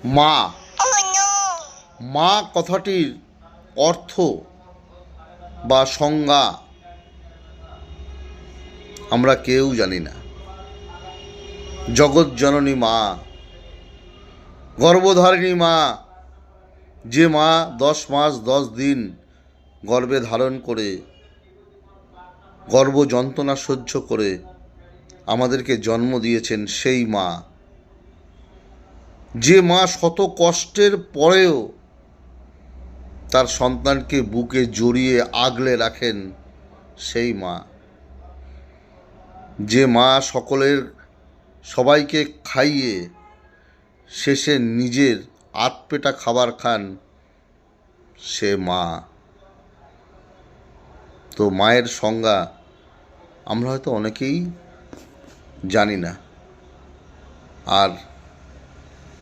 মা মা কথাটির অর্থ বা সংজ্ঞা আমরা কেউ জানি না। জগৎজননী মা, গর্ভধারিণী মা, যে মা 10 মাস 10 দিন গর্ভে ধারণ করে গর্ভ যন্ত্রণা সহ্য করে আমাদেরকে জন্ম দিয়েছেন, সেই মা। যে মা শত কষ্টের পরেও তার সন্তানকে বুকে জড়িয়ে আগলে রাখেন, সেই মা। যে মা সবাইকে খাইয়ে শেষে নিজের আধপেটা খাবার খান, সে মা। তো মায়ের সংজ্ঞা আমরা হয়তো অনেকেই জানি না। আর